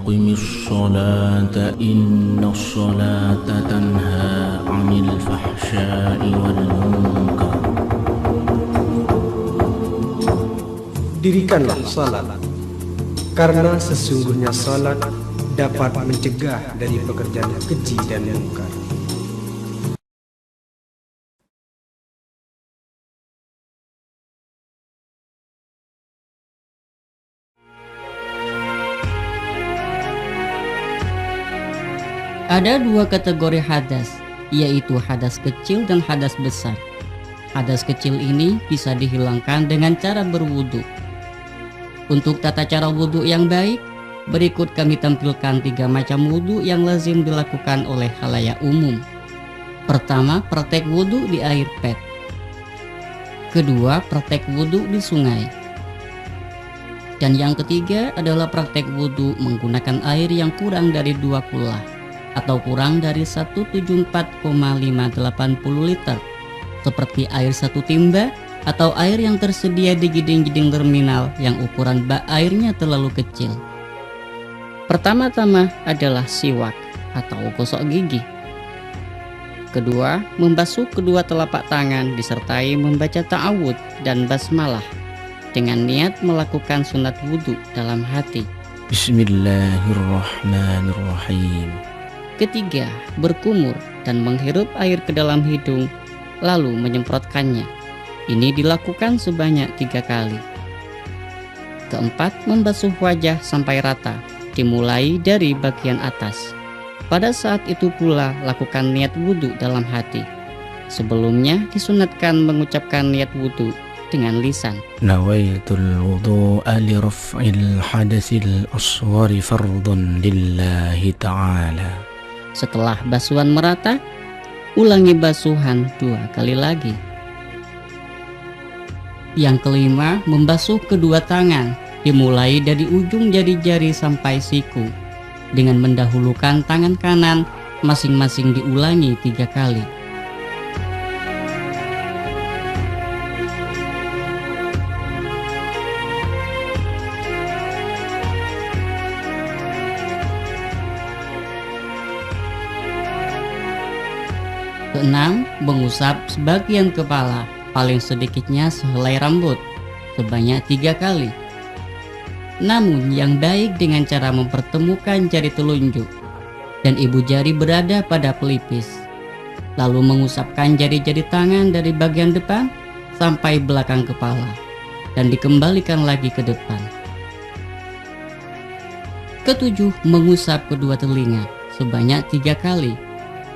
aqimis sholata innas sholata tanha 'anil fahsya'i wal munkar. Dirikanlah salat, karena sesungguhnya salat dapat mencegah dari pekerjaan keji dan mungkar. Ada dua kategori hadas, yaitu hadas kecil dan hadas besar. Hadas kecil ini bisa dihilangkan dengan cara berwudu. Untuk tata cara wudu yang baik, berikut kami tampilkan 3 macam wudu yang lazim dilakukan oleh khalayak umum. Pertama, praktek wudu di air pet. Kedua, praktek wudu di sungai. Dan yang ketiga adalah praktek wudu menggunakan air yang kurang dari 2 kula atau kurang dari 174,580 liter, seperti air 1 timba atau air yang tersedia di giding-giding terminal yang ukuran bak airnya terlalu kecil. Pertama-tama adalah siwak atau gosok gigi. Kedua, membasuh kedua telapak tangan disertai membaca ta'awud dan basmalah dengan niat melakukan sunat wudhu dalam hati. Bismillahirrahmanirrahim. Ketiga, berkumur dan menghirup air ke dalam hidung lalu menyemprotkannya. Ini dilakukan sebanyak 3 kali. Keempat, membasuh wajah sampai rata, dimulai dari bagian atas. Pada saat itu pula lakukan niat wudhu dalam hati. Sebelumnya disunatkan mengucapkan niat wudhu dengan lisan. Nawaitul wudu'a li raf'il hadasil asghari fardun lillahi ta'ala. Setelah basuhan merata, ulangi basuhan 2 kali lagi. Yang kelima, membasuh kedua tangan, dimulai dari ujung jari-jari sampai siku, dengan mendahulukan tangan kanan, masing-masing diulangi 3 kali. Keenam, mengusap sebagian kepala, paling sedikitnya sehelai rambut, sebanyak 3 kali. Namun yang baik dengan cara mempertemukan jari telunjuk dan ibu jari berada pada pelipis, lalu mengusapkan jari-jari tangan dari bagian depan sampai belakang kepala dan dikembalikan lagi ke depan. Ketujuh, mengusap kedua telinga sebanyak 3 kali,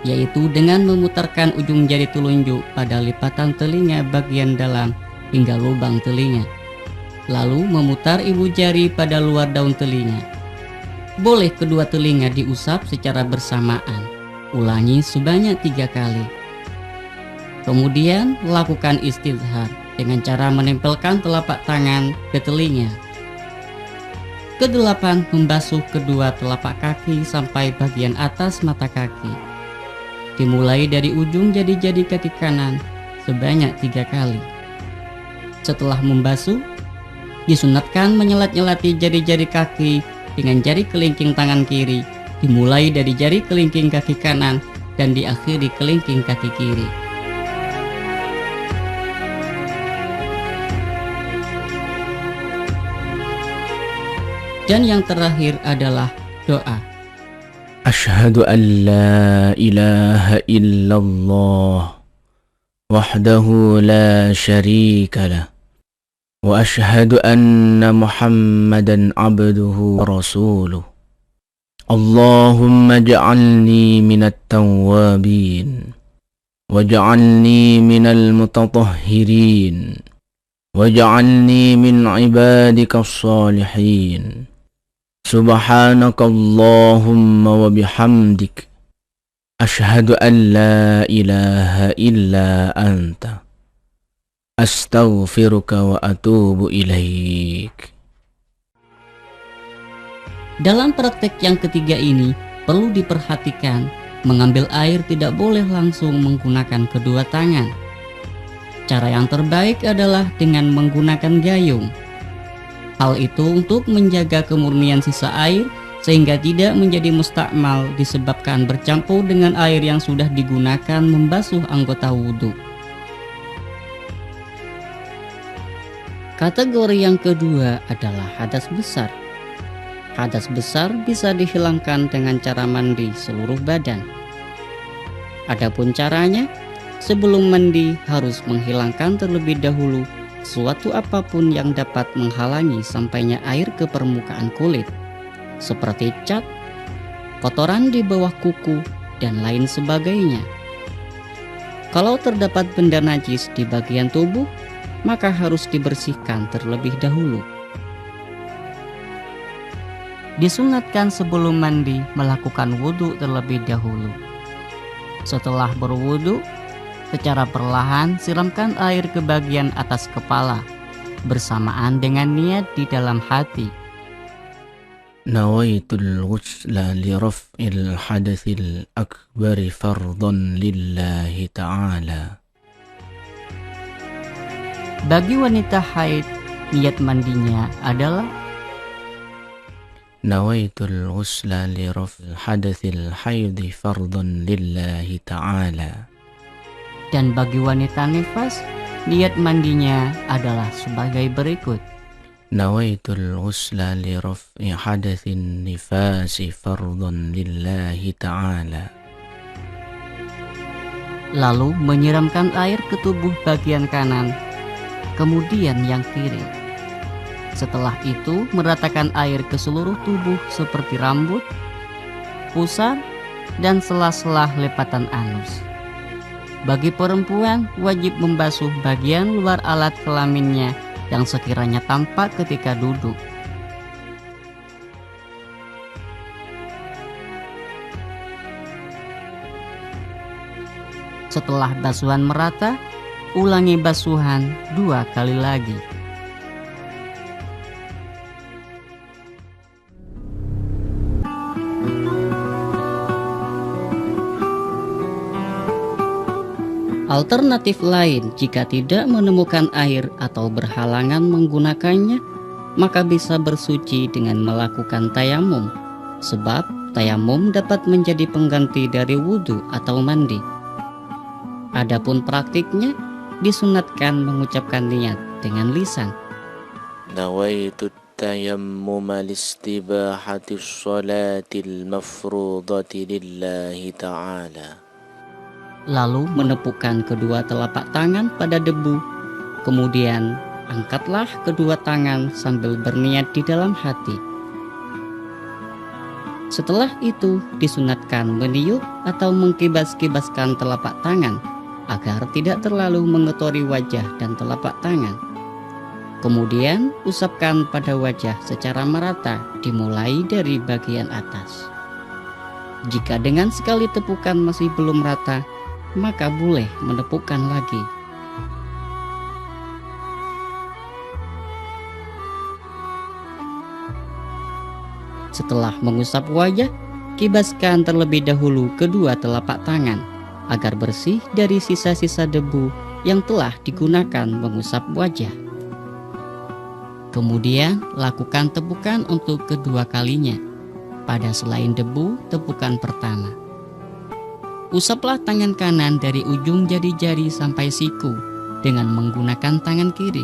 yaitu dengan memutarkan ujung jari telunjuk pada lipatan telinga bagian dalam hingga lubang telinga, lalu memutar ibu jari pada luar daun telinga. Boleh kedua telinga diusap secara bersamaan, ulangi sebanyak 3 kali. Kemudian lakukan istidhar dengan cara menempelkan telapak tangan ke telinga. Kedelapan, membasuh kedua telapak kaki sampai bagian atas mata kaki, dimulai dari ujung jari-jari kaki kanan sebanyak 3 kali. Setelah membasuh, disunatkan menyelat-nyelati jari-jari kaki dengan jari kelingking tangan kiri, dimulai dari jari kelingking kaki kanan dan diakhiri kelingking kaki kiri. Dan yang terakhir adalah doa. Ashhadu an la ilaha illallah wahdahu la syarika lah wa ashhadu anna Muhammadan abduhu wa rasuluh. Allahumma ja'alni minat tawwabin waj'alni minal mutatahhirin waj'alni min ibadika salihin. Subhanakallahumma wa bihamdik asyhadu an la ilaha illa anta astaghfiruka wa atubu ilaik. Dalam praktek yang ketiga ini perlu diperhatikan, mengambil air tidak boleh langsung menggunakan kedua tangan. Cara yang terbaik adalah dengan menggunakan gayung. Hal itu untuk menjaga kemurnian sisa air sehingga tidak menjadi mustakmal disebabkan bercampur dengan air yang sudah digunakan membasuh anggota wudhu. Kategori yang kedua adalah hadas besar. Hadas besar bisa dihilangkan dengan cara mandi seluruh badan. Adapun caranya, sebelum mandi harus menghilangkan terlebih dahulu suatu apapun yang dapat menghalangi sampainya air ke permukaan kulit, seperti cat, kotoran di bawah kuku, dan lain sebagainya. Kalau terdapat benda najis di bagian tubuh, maka harus dibersihkan terlebih dahulu. Disunatkan sebelum mandi melakukan wudhu terlebih dahulu. Setelah berwudhu, secara perlahan siramkan air ke bagian atas kepala, bersamaan dengan niat di dalam hati. Nawaitul ghusla li raf'il hadathil akbari fardhan lillahi ta'ala. Bagi wanita haid, niat mandinya adalah Nawaitul ghusla li raf'il hadathil haidhi fardhan lillahi ta'ala. Dan bagi wanita nifas, niat mandinya adalah sebagai berikut. Nawaitul ghusla li raf'i hadathin nifasi fardhan lillahi ta'ala. Lalu menyiramkan air ke tubuh bagian kanan, kemudian yang kiri. Setelah itu meratakan air ke seluruh tubuh seperti rambut, pusar, dan sela-sela lepatan anus. Bagi perempuan wajib membasuh bagian luar alat kelaminnya yang sekiranya tampak ketika duduk. Setelah basuhan merata, ulangi basuhan 2 kali lagi. Alternatif lain, jika tidak menemukan air atau berhalangan menggunakannya, maka bisa bersuci dengan melakukan tayamum, sebab tayamum dapat menjadi pengganti dari wudhu atau mandi. Adapun praktiknya, disunatkan mengucapkan niat dengan lisan. Nawaitu tayammum listibahati sholatil mafrudati lillahi ta'ala. Lalu menepukkan kedua telapak tangan pada debu, kemudian angkatlah kedua tangan sambil berniat di dalam hati. Setelah itu disunatkan meniup atau mengkibas-kibaskan telapak tangan agar tidak terlalu mengotori wajah dan telapak tangan. Kemudian usapkan pada wajah secara merata dimulai dari bagian atas. Jika dengan sekali tepukan masih belum rata, maka boleh menepukkan lagi. Setelah mengusap wajah, kibaskan terlebih dahulu kedua telapak tangan agar bersih dari sisa-sisa debu yang telah digunakan mengusap wajah. Kemudian lakukan tepukan untuk kedua kalinya. Pada selain debu, tepukan pertama. Usaplah tangan kanan dari ujung jari-jari sampai siku dengan menggunakan tangan kiri.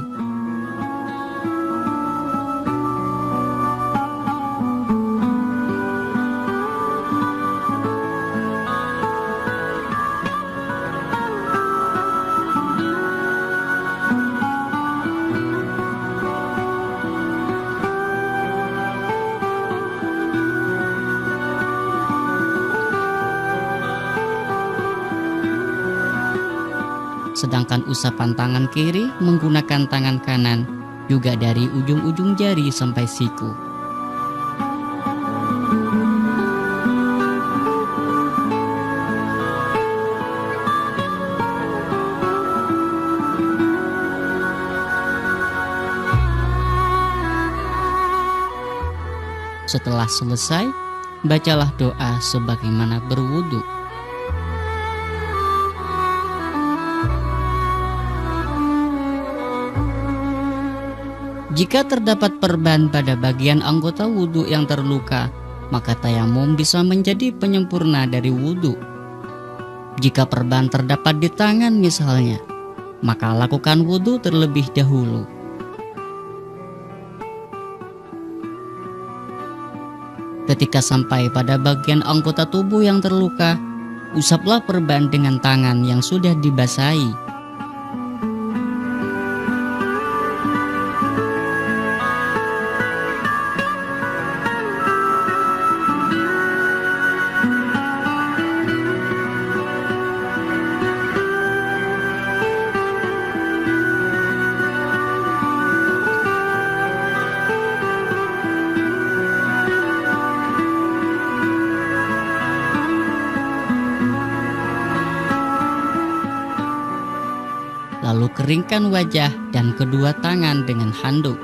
Sedangkan usapan tangan kiri menggunakan tangan kanan juga dari ujung-ujung jari sampai siku. Setelah selesai, bacalah doa sebagaimana berwudu. Jika terdapat perban pada bagian anggota wudhu yang terluka, maka tayamum bisa menjadi penyempurna dari wudhu. Jika perban terdapat di tangan misalnya, maka lakukan wudhu terlebih dahulu. Ketika sampai pada bagian anggota tubuh yang terluka, usaplah perban dengan tangan yang sudah dibasahi. Lalu keringkan wajah dan kedua tangan dengan handuk.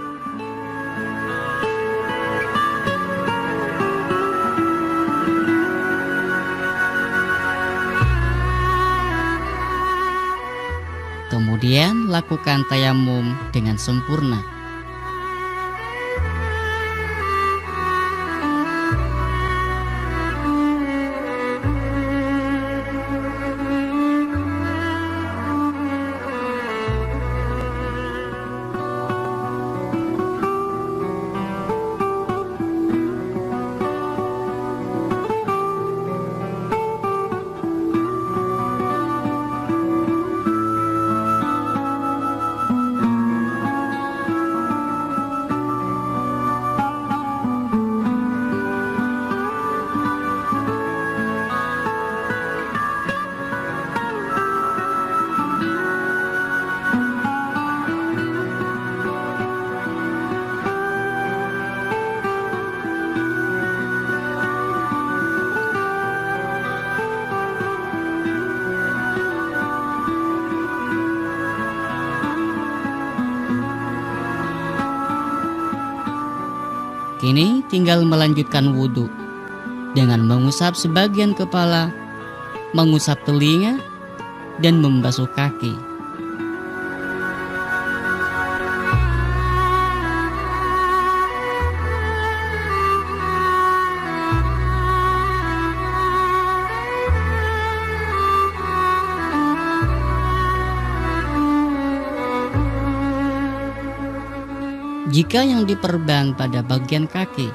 Kemudian lakukan tayamum dengan sempurna. Kini tinggal melanjutkan wudhu dengan mengusap sebagian kepala, mengusap telinga, dan membasuh kaki. Jika yang diperban pada bagian kaki,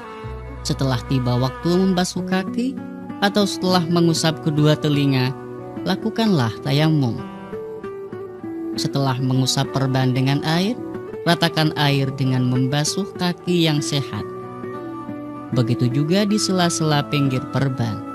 setelah tiba waktu membasuh kaki atau setelah mengusap kedua telinga, lakukanlah tayamum. Setelah mengusap perban dengan air, ratakan air dengan membasuh kaki yang sehat. Begitu juga di sela-sela pinggir perban.